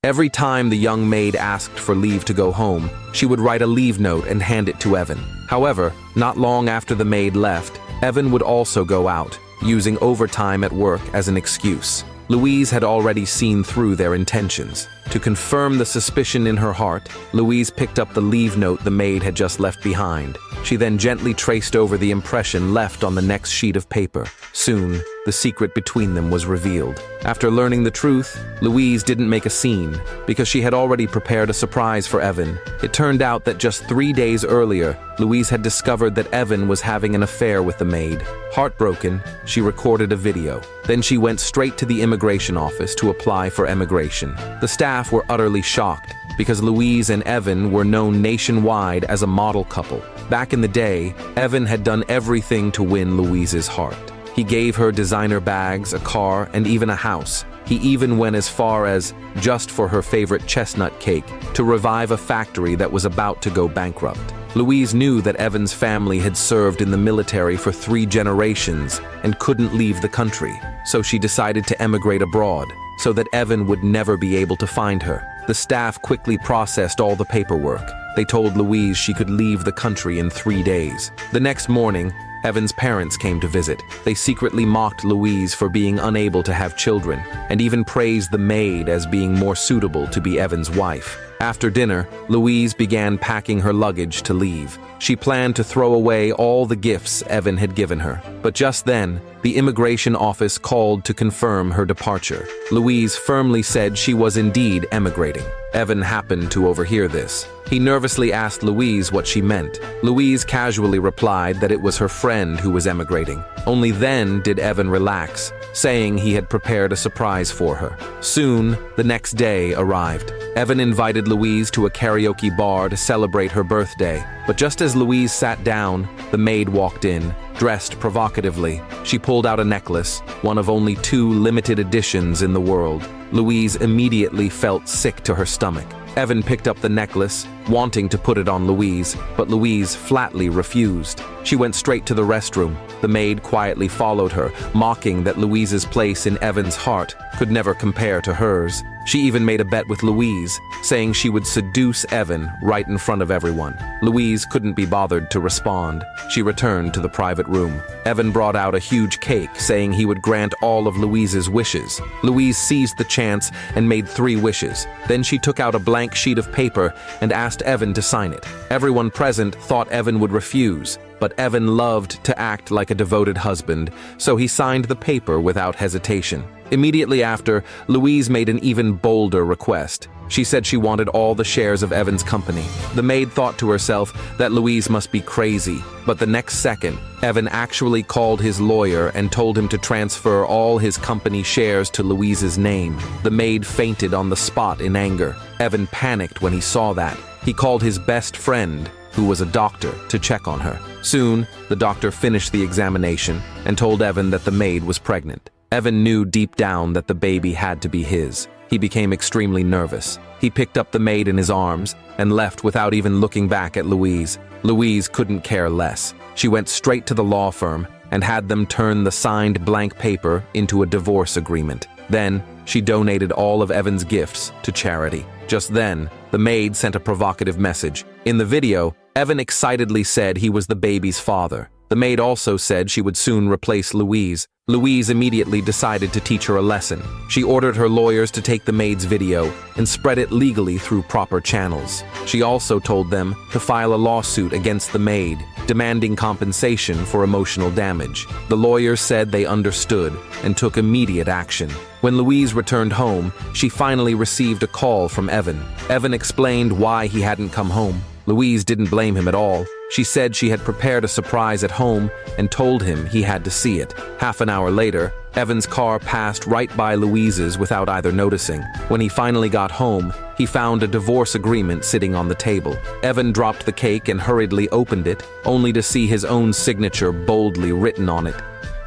Every time the young maid asked for leave to go home, she would write a leave note and hand it to Evan. However, not long after the maid left, Evan would also go out, using overtime at work as an excuse. Louise had already seen through their intentions. To confirm the suspicion in her heart, Louise picked up the leave note the maid had just left behind. She then gently traced over the impression left on the next sheet of paper. Soon, the secret between them was revealed. After learning the truth, Louise didn't make a scene, because she had already prepared a surprise for Evan. It turned out that just 3 days earlier, Louise had discovered that Evan was having an affair with the maid. Heartbroken, she recorded a video. Then she went straight to the immigration office to apply for emigration. The staff were utterly shocked, because Louise and Evan were known nationwide as a model couple. Back in the day, Evan had done everything to win Louise's heart. He gave her designer bags, a car, and even a house. He even went as far as, just for her favorite chestnut cake, to revive a factory that was about to go bankrupt. Louise knew that Evan's family had served in the military for 3 generations and couldn't leave the country, so she decided to emigrate abroad, so that Evan would never be able to find her. The staff quickly processed all the paperwork. They told Louise she could leave the country in 3 days. The next morning, Evan's parents came to visit. They secretly mocked Louise for being unable to have children, and even praised the maid as being more suitable to be Evan's wife. After dinner, Louise began packing her luggage to leave. She planned to throw away all the gifts Evan had given her. But just then, the immigration office called to confirm her departure. Louise firmly said she was indeed emigrating. Evan happened to overhear this. He nervously asked Louise what she meant. Louise casually replied that it was her friend who was emigrating. Only then did Evan relax, saying he had prepared a surprise for her. Soon, the next day arrived. Evan invited Louise to a karaoke bar to celebrate her birthday. But just as Louise sat down, the maid walked in, dressed provocatively. She pulled out a necklace, one of only 2 limited editions in the world. Louise immediately felt sick to her stomach. Evan picked up the necklace, wanting to put it on Louise, but Louise flatly refused. She went straight to the restroom. The maid quietly followed her, mocking that Louise's place in Evan's heart could never compare to hers. She even made a bet with Louise, saying she would seduce Evan right in front of everyone. Louise couldn't be bothered to respond. She returned to the private room. Evan brought out a huge cake, saying he would grant all of Louise's wishes. Louise seized the chance and made 3 wishes. Then she took out a blank sheet of paper and asked Evan to sign it. Everyone present thought Evan would refuse, but Evan loved to act like a devoted husband, so he signed the paper without hesitation. Immediately after, Louise made an even bolder request. She said she wanted all the shares of Evan's company. The maid thought to herself that Louise must be crazy, but the next second, Evan actually called his lawyer and told him to transfer all his company shares to Louise's name. The maid fainted on the spot in anger. Evan panicked when he saw that. He called his best friend, who was a doctor, to check on her. Soon, the doctor finished the examination and told Evan that the maid was pregnant. Evan knew deep down that the baby had to be his. He became extremely nervous. He picked up the maid in his arms and left without even looking back at Louise. Louise couldn't care less. She went straight to the law firm and had them turn the signed blank paper into a divorce agreement. Then, she donated all of Evan's gifts to charity. Just then, the maid sent a provocative message. In the video, Evan excitedly said he was the baby's father. The maid also said she would soon replace Louise. Louise immediately decided to teach her a lesson. She ordered her lawyers to take the maid's video and spread it legally through proper channels. She also told them to file a lawsuit against the maid, demanding compensation for emotional damage. The lawyers said they understood and took immediate action. When Louise returned home, she finally received a call from Evan. Evan explained why he hadn't come home. Louise didn't blame him at all. She said she had prepared a surprise at home and told him he had to see it. Half an hour later, Evan's car passed right by Louise's without either noticing. When he finally got home, he found a divorce agreement sitting on the table. Evan dropped the cake and hurriedly opened it, only to see his own signature boldly written on it.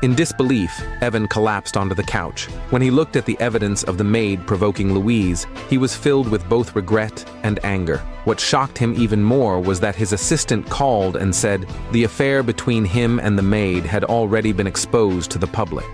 In disbelief, Evan collapsed onto the couch. When he looked at the evidence of the maid provoking Louise, he was filled with both regret and anger. What shocked him even more was that his assistant called and said the affair between him and the maid had already been exposed to the public.